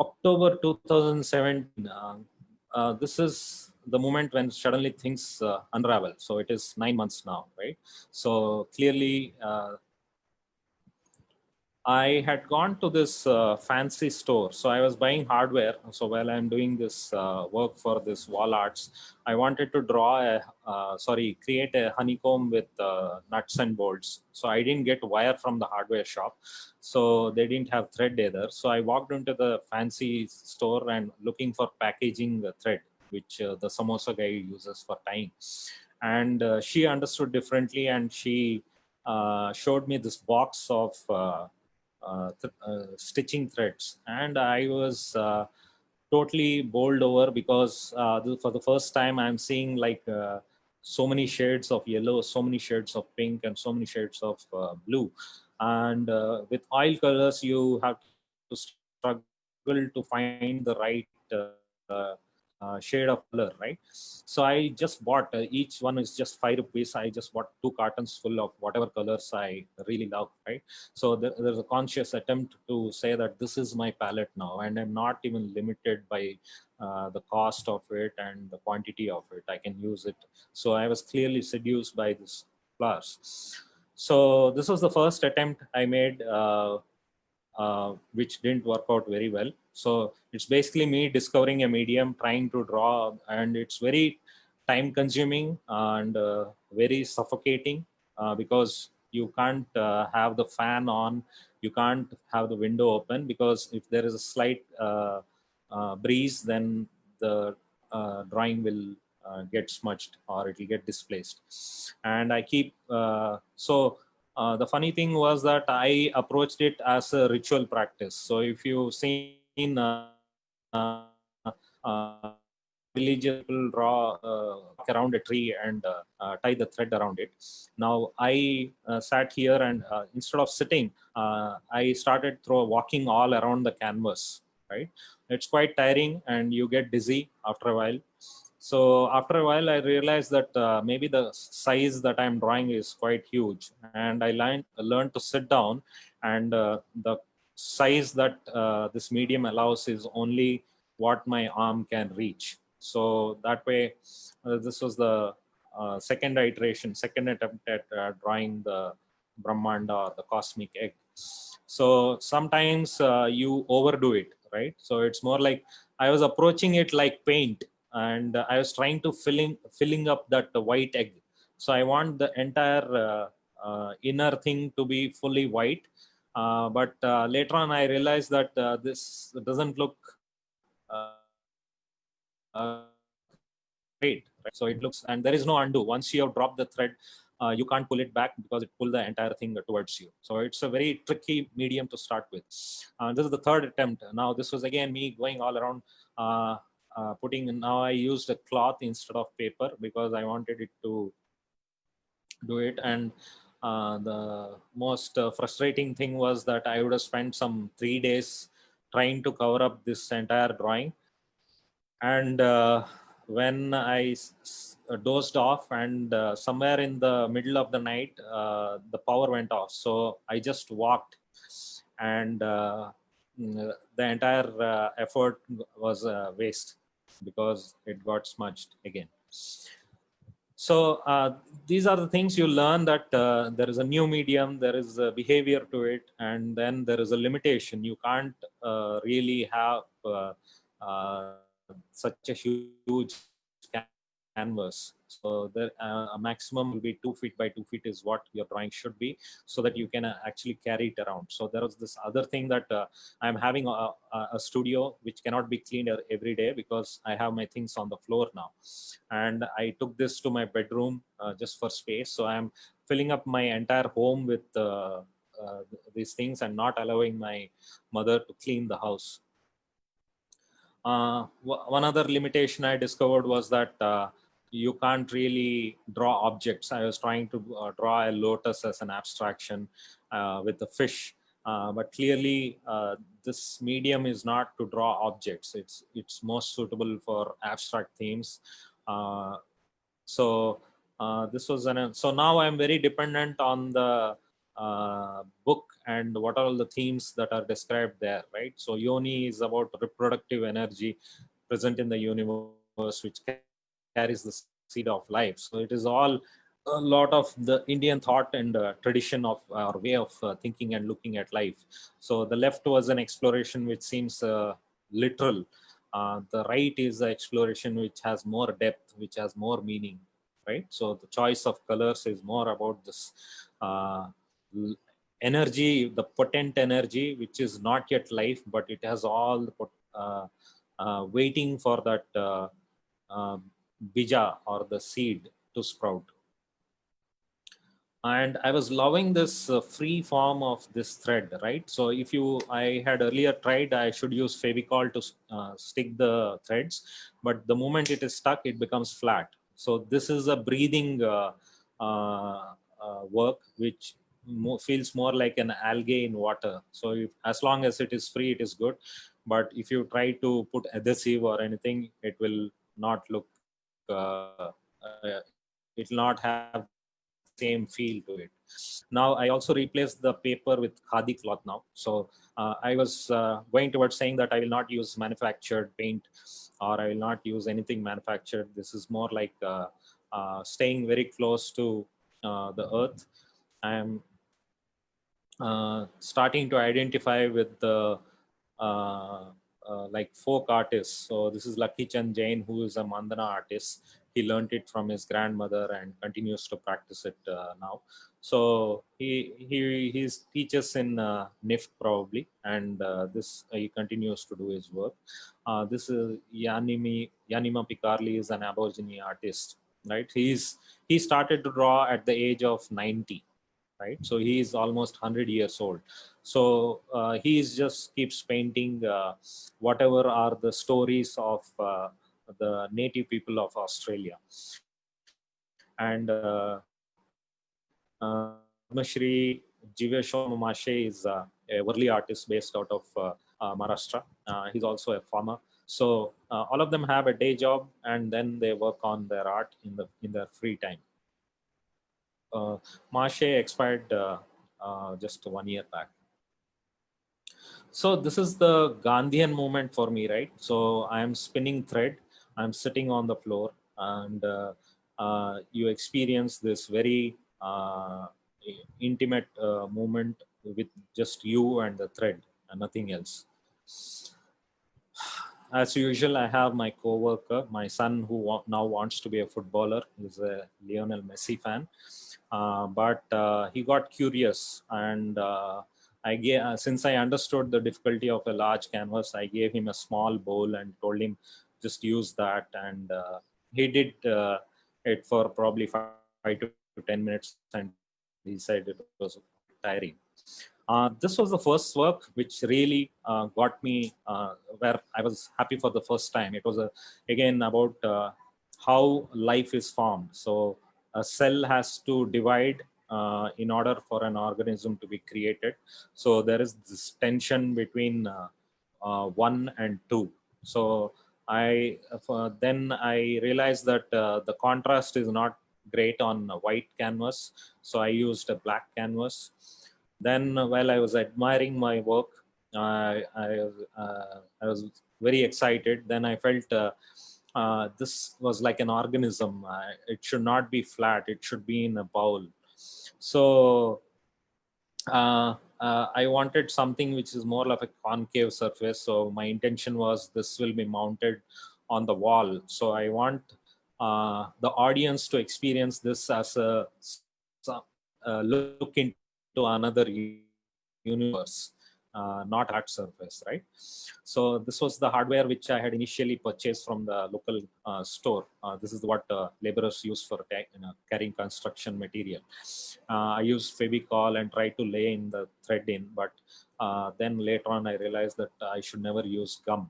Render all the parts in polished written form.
October 2017. This is the moment when suddenly things unravel. So it is 9 months now, right? So clearly, I had gone to this fancy store. So I was buying hardware. So while I'm doing this work for this wall arts, I wanted to create a honeycomb with nuts and bolts. So I didn't get wire from the hardware shop. So they didn't have thread either. So I walked into the fancy store and looking for packaging thread, which the samosa guy uses for tying. And she understood differently, and she showed me this box of stitching threads, and I was totally bowled over because for the first time I'm seeing like so many shades of yellow, so many shades of pink, and so many shades of blue. And with oil colors, you have to struggle to find the right shade of color, right? So I just bought each one is just ₹5. I just bought 2 cartons full of whatever colors I really love, right? So there's a conscious attempt to say that this is my palette now, and I'm not even limited by the cost of it and the quantity of it. I can use it. So I was clearly seduced by this flowers. So this was the first attempt I made, which didn't work out very well. So it's basically me discovering a medium, trying to draw, and it's very time consuming and very suffocating because you can't have the fan on, you can't have the window open, because if there is a slight breeze, then the drawing will get smudged, or it will get displaced. And I keep the funny thing was that I approached it as a ritual practice. So if you've seen religious people draw walk around a tree and tie the thread around it. Now I sat here and instead of sitting, I started walking all around the canvas. Right, it's quite tiring and you get dizzy after a while. So after a while, I realized that maybe the size that I'm drawing is quite huge, and I learned to sit down, and the size that this medium allows is only what my arm can reach. So that way, this was the second attempt at drawing the Brahmanda, or the cosmic egg. So sometimes you overdo it, right? So it's more like I was approaching it like paint, and I was trying to filling up that white egg. So I want the entire inner thing to be fully white. But later on, I realized that this doesn't look great. Right? So it looks, and there is no undo. Once you have dropped the thread, you can't pull it back because it pull the entire thing towards you. So it's a very tricky medium to start with. This is the third attempt. Now this was again me going all around. Putting Now I used a cloth instead of paper because I wanted it to do it. And the most frustrating thing was that I would have spent some 3 days trying to cover up this entire drawing. And when I dozed off, and somewhere in the middle of the night, the power went off. So I just walked, and the entire effort was waste because it got smudged again. So these are the things you learn, that there is a new medium, there is a behavior to it, and then there is a limitation. You can't really have such a huge canvas. So there, a maximum will be 2 feet by 2 feet is what your drawing should be, so that you can actually carry it around. So there was this other thing that I'm having a studio which cannot be cleaned every day because I have my things on the floor now, and I took this to my bedroom just for space. So I'm filling up my entire home with these things and not allowing my mother to clean the house. One other limitation I discovered was that you can't really draw objects. I was trying to draw a lotus as an abstraction with the fish, but clearly this medium is not to draw objects. It's most suitable for abstract themes. Uh, so this was so now I'm very dependent on the book and what are all the themes that are described there, right? So yoni is about reproductive energy present in the universe, which carries the seed of life. So it is all a lot of the Indian thought and tradition of our way of thinking and looking at life. So the left was an exploration which seems literal. The right is the exploration which has more depth, which has more meaning, right? So the choice of colors is more about this energy, the potent energy, which is not yet life, but it has all the waiting for that uh, bija or the seed to sprout. And I was loving this free form of this thread, right? So if you, I had earlier tried, I should use Fevicol to stick the threads, but the moment it is stuck, it becomes flat. So this is a breathing work, which feels more like an algae in water. So if, as long as it is free, it is good. But if you try to put adhesive or anything, it will not look, it will not have the same feel to it. Now I also replaced the paper with khadi cloth now. So I was going towards saying that I will not use manufactured paint, or I will not use anything manufactured. This is more like staying very close to the earth. I am starting to identify with the like folk artists. So this is Lucky Chand Jain, who is a Mandana artist. He learned it from his grandmother and continues to practice it now. So he teaches in NIFT probably, and this he continues to do his work. This is Yanima Picarli is an Aborigine artist, right? He started to draw at the age of 90, right? So he is almost 100 years old. So he is just keeps painting whatever are the stories of the native people of Australia. And Padmashri Jiveshwam Mashe is a Worli artist based out of Maharashtra. He's also a farmer. So all of them have a day job, and then they work on their art in their free time. Mashe expired just 1 year back. So this is the Gandhian movement for me, right? So I am spinning thread, I'm sitting on the floor, and you experience this very intimate movement with just you and the thread and nothing else. As usual, I have my co-worker, my son, who now wants to be a footballer. He's a Lionel Messi fan, but he got curious, and I gave, since I understood the difficulty of a large canvas, I gave him a small bowl and told him just use that, and he did it for probably 5 to 10 minutes, and he said it was tiring. This was the first work which really got me where I was happy for the first time. It was again about how life is formed. So a cell has to divide in order for an organism to be created. So there is this tension between 1 and 2. So then I realized that the contrast is not great on a white canvas. So I used a black canvas. Then while I was admiring my work, I was very excited. Then I felt this was like an organism. It should not be flat. It should be in a bowl. So I wanted something which is more like a concave surface. So my intention was this will be mounted on the wall. So I want the audience to experience this as a look into another universe, not a flat surface, right? So this was the hardware which I had initially purchased from the local store. This is what laborers use for carrying construction material. I used Fevicol and tried to lay in the thread in, but then later on I realized that I should never use gum.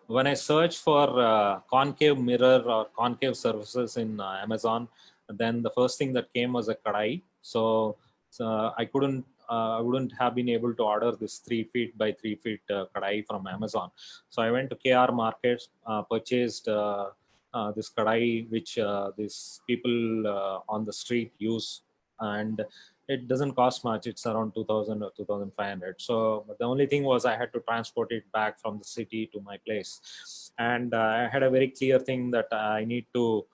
When I searched for concave mirror or concave surfaces in Amazon, then the first thing that came was a kadai. So I wouldn't have been able to order this 3 feet by 3 feet kadai from Amazon. So I went to KR Market, purchased this kadai, which these people on the street use, and it doesn't cost much. It's around 2000 or 2500. So but the only thing was I had to transport it back from the city to my place, and I had a very clear thing that I need to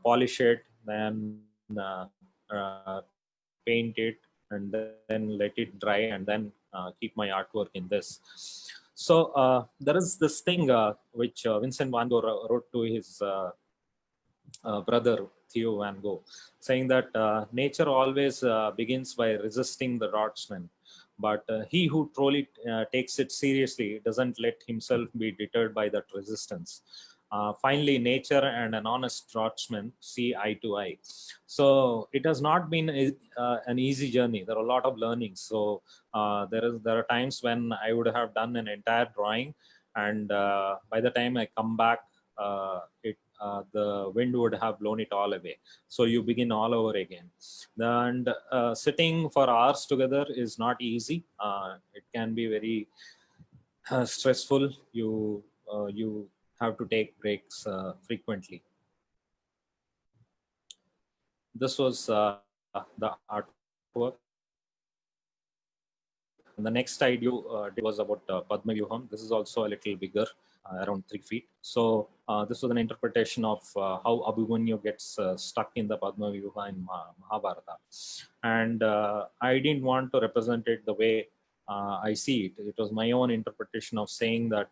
polish it, then paint it, and then let it dry, and then keep my artwork in this. So there is this thing which Vincent van Gogh wrote to his brother Theo van Gogh, saying that nature always begins by resisting the draughtsman, but he who truly takes it seriously doesn't let himself be deterred by that resistance. Finally, nature and an honest draughtsman see eye to eye. So it has not been an easy journey. There are a lot of learnings. So there are times when I would have done an entire drawing, and by the time I come back, the wind would have blown it all away. So you begin all over again. And sitting for hours together is not easy. It can be very stressful. You have to take breaks frequently. This was the artwork. And the next I did was about Padma Vyuham. This is also a little bigger, around 3 feet. So this was an interpretation of how Abhimanyu gets stuck in the Padma Vyuha in Mahabharata. And I didn't want to represent it the way I see it. It was my own interpretation of saying that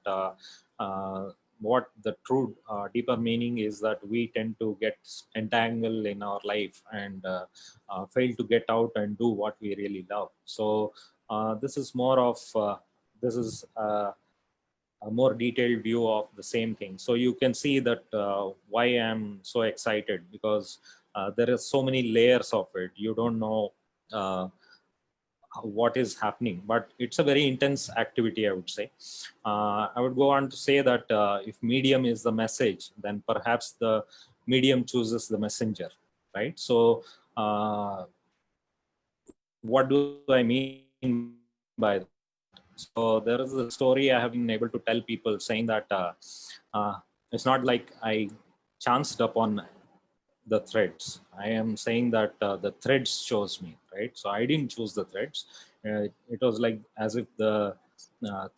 what the true deeper meaning is that we tend to get entangled in our life and fail to get out and do what we really love. So this is more of this is a more detailed view of the same thing. So you can see that why I'm so excited, because there are so many layers of it. You don't know what is happening, but it's a very intense activity, I would say. I would go on to say that if medium is the message, then perhaps the medium chooses the messenger, right? So what do I mean by that? So there is a story I have been able to tell people, saying that it's not like I chanced upon the threads. I am saying that the threads chose me, right? So I didn't choose the threads. It was like as if the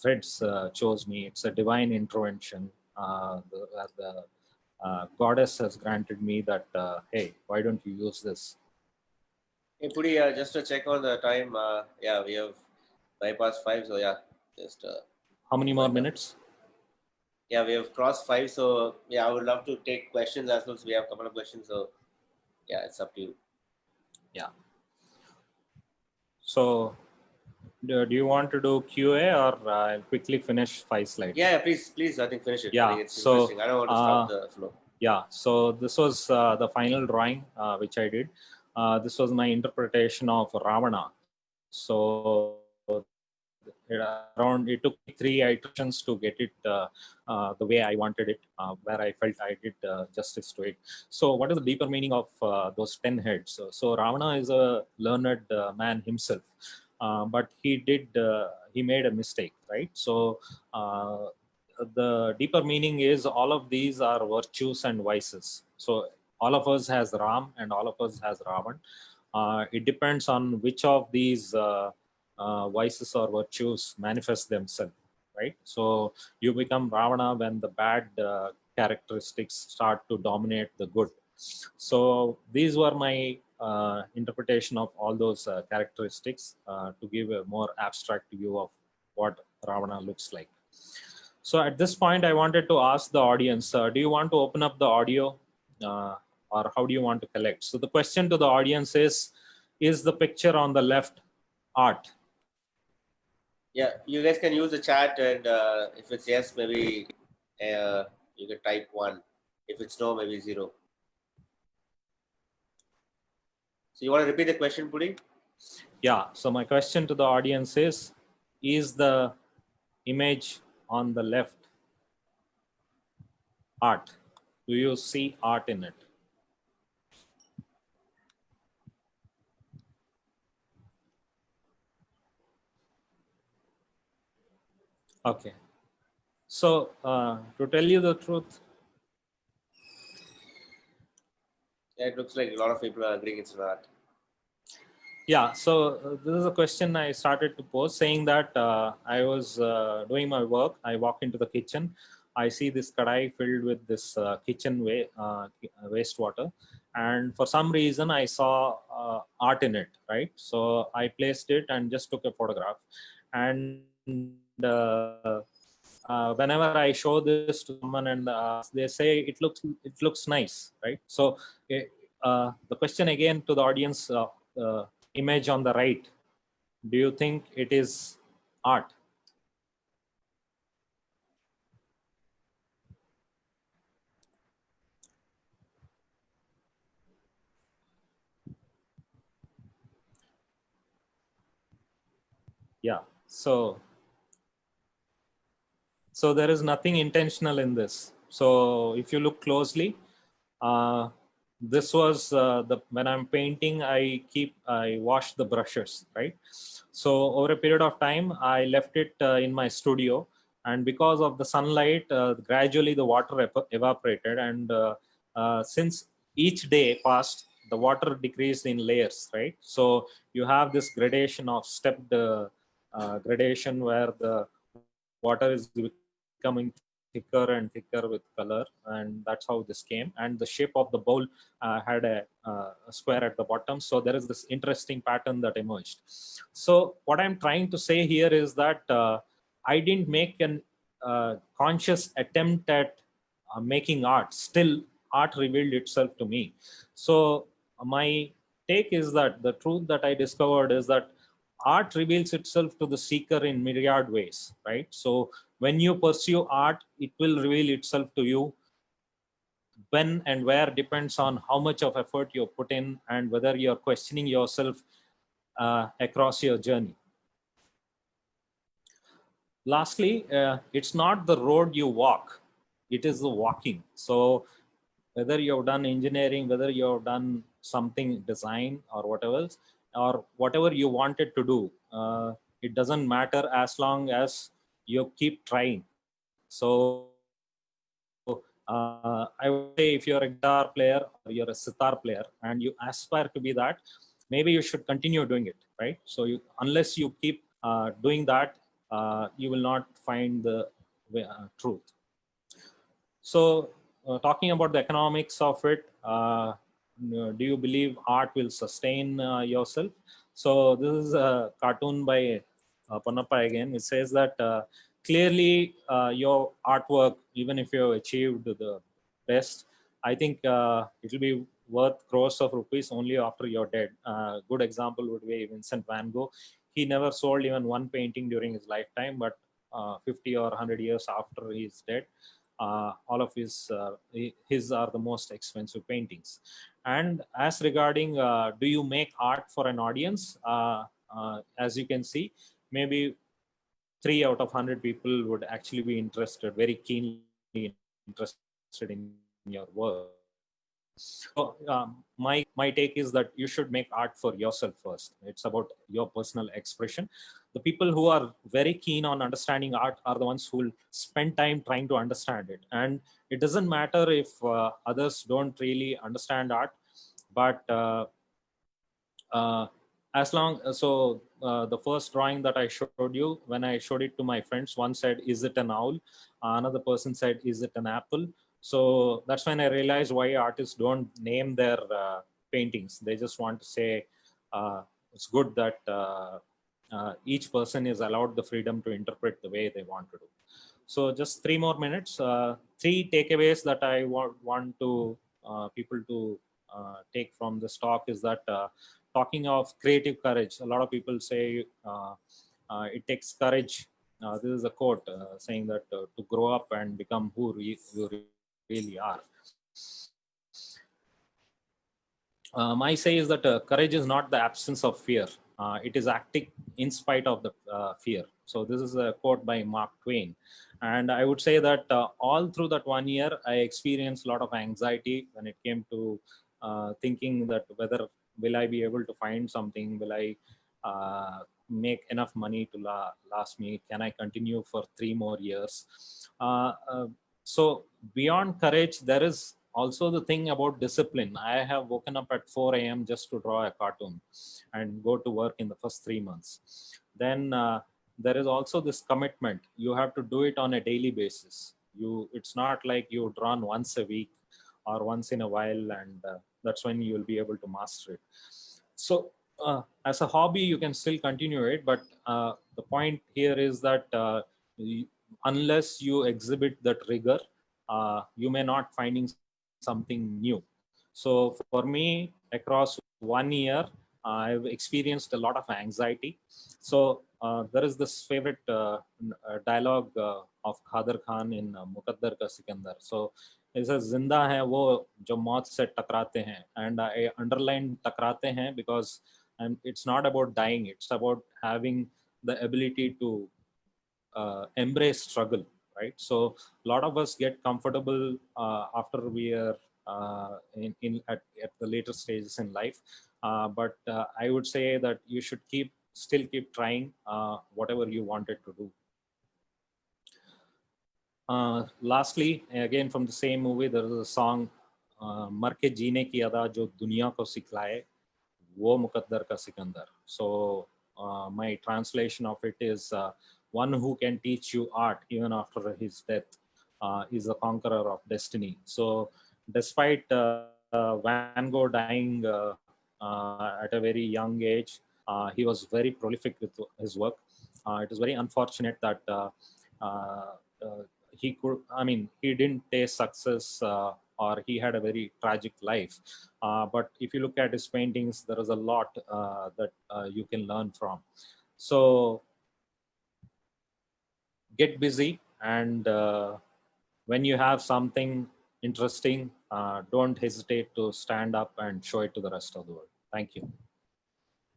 threads chose me. It's a divine intervention. The goddess has granted me that, hey, why don't you use this? Hey, Pudi, just to check on the time, yeah, we have bypassed 5, so yeah, just. How many more minutes? Yeah, we have crossed 5, so yeah, I would love to take questions as well. So we have a couple of questions, so yeah, it's up to you. Yeah. So, do you want to do QA, or I'll quickly finish 5 slides? Yeah, please, I think finish it. Yeah, I think it's so, interesting. I don't want to stop the flow. Yeah, so this was the final drawing which I did. This was my interpretation of Ravana. So it took me 3 iterations to get it the way I wanted it, where I felt I did justice to it. So what is the deeper meaning of those 10 heads? So Ravana is a learned man himself, but he made a mistake, right? So the deeper meaning is all of these are virtues and vices. So all of us has Ram and all of us has Ravan. It depends on which of these vices or virtues manifest themselves, right? So you become Ravana when the bad characteristics start to dominate the good. So these were my interpretation of all those characteristics to give a more abstract view of what Ravana looks like. So at this point, I wanted to ask the audience, do you want to open up the audio or how do you want to collect? So the question to the audience is the picture on the left art? Yeah, you guys can use the chat, and if it's yes, maybe you can type 1. If it's no, maybe 0. So you want to repeat the question, Pudi? Yeah, so my question to the audience is the image on the left art? Do you see art in it? Okay. So to tell you the truth, yeah, it looks like a lot of people are agreeing it's not. Yeah, so this is a question I started to pose, saying that I was doing my work. I walk into the kitchen. I see this kadai filled with this wastewater, and for some reason I saw art in it. Right, so I placed it and just took a photograph. And whenever I show this to someone, and they say it looks nice, right? So the question again to the audience. Image on the right, do you think it is art? Yeah, so there is nothing intentional in this. So if you look closely, uh, this was the when I'm painting, I wash the brushes, right? So over a period of time I left it in my studio, and because of the sunlight, gradually the water evaporated, and since each day passed, the water decreased in layers, right? So you have this gradation of stepped gradation, where the water is becoming thicker and thicker with color, and that's how this came. And the shape of the bowl had a square at the bottom, so there is this interesting pattern that emerged. So what I'm trying to say here is that I didn't make an conscious attempt at making art. Still, art revealed itself to me. So my take is that the truth that I discovered is that art reveals itself to the seeker in myriad ways, right? So when you pursue art, it will reveal itself to you. When and where depends on how much of effort you put in, and whether you're questioning yourself across your journey. Lastly, it's not the road you walk, it is the walking. So whether you've done engineering, whether you've done something design or whatever else, or whatever you wanted to do, it doesn't matter as long as you keep trying. So I would say, if you're a guitar player or you're a sitar player and you aspire to be that, maybe you should continue doing it, right? So unless you keep doing that, you will not find the truth. So talking about the economics of it, do you believe art will sustain yourself? So this is a cartoon by Ponnappa again. It says that clearly your artwork, even if you have achieved the best, I think it will be worth crores of rupees only after you're dead. Good example would be Vincent van Gogh. He never sold even one painting during his lifetime, but 50 or 100 years after he's dead, all of his are the most expensive paintings. And as regarding do you make art for an audience, as you can see, maybe 3 out of 100 people would actually be interested, very keenly interested in your work. So my take is that you should make art for yourself first. It's about your personal expression. The people who are very keen on understanding art are the ones who will spend time trying to understand it. And it doesn't matter if others don't really understand art, but uh, as long so the first drawing that I showed you, when I showed it to my friends, one said, is it an owl? Another person said, is it an apple? So that's when I realized why artists don't name their paintings. They just want to say it's good that each person is allowed the freedom to interpret the way they want to do. So just 3 more minutes. Three takeaways that I want to people to take from this talk is that talking of creative courage, a lot of people say it takes courage. This is a quote saying that to grow up and become who you really are. My say is that courage is not the absence of fear. It is acting in spite of the fear. So this is a quote by Mark Twain. And I would say that all through that 1 year, I experienced a lot of anxiety when it came to thinking that whether will I be able to find something, will I make enough money to last me, can I continue for 3 more years? So beyond courage, there is also the thing about discipline. I have woken up at 4 a.m. just to draw a cartoon and go to work in the first 3 months. Then there is also this commitment. You have to do it on a daily basis. It's not like you draw once a week or once in a while, and that's when you will be able to master it. So as a hobby, you can still continue it, but the point here is that unless you exhibit that rigor, you may not finding something new. So for me, across 1 year, I've experienced a lot of anxiety. So there is this favorite dialogue of Khader Khan in Muqaddar Ka Sikandar. So it says, जिंदा है वो जो मौत से टकराते हैं, and I underline टकराते हैं because it's not about dying, it's about having the ability to embrace struggle, right? So a lot of us get comfortable after we are at the later stages in life, but I would say that you should still keep trying whatever you wanted to do. Lastly, again from the same movie, there is a song, मर के जीने की अदा जो दुनिया को सिखलाए वो मुकद्दर का Sikandar. So my translation of it is, one who can teach you art even after his death is the conqueror of destiny. So despite Van Gogh dying at a very young age, he was very prolific with his work. It is very unfortunate that he didn't taste success, or he had a very tragic life. But if you look at his paintings, there is a lot that you can learn from. So get busy, and when you have something interesting, don't hesitate to stand up and show it to the rest of the world. Thank you.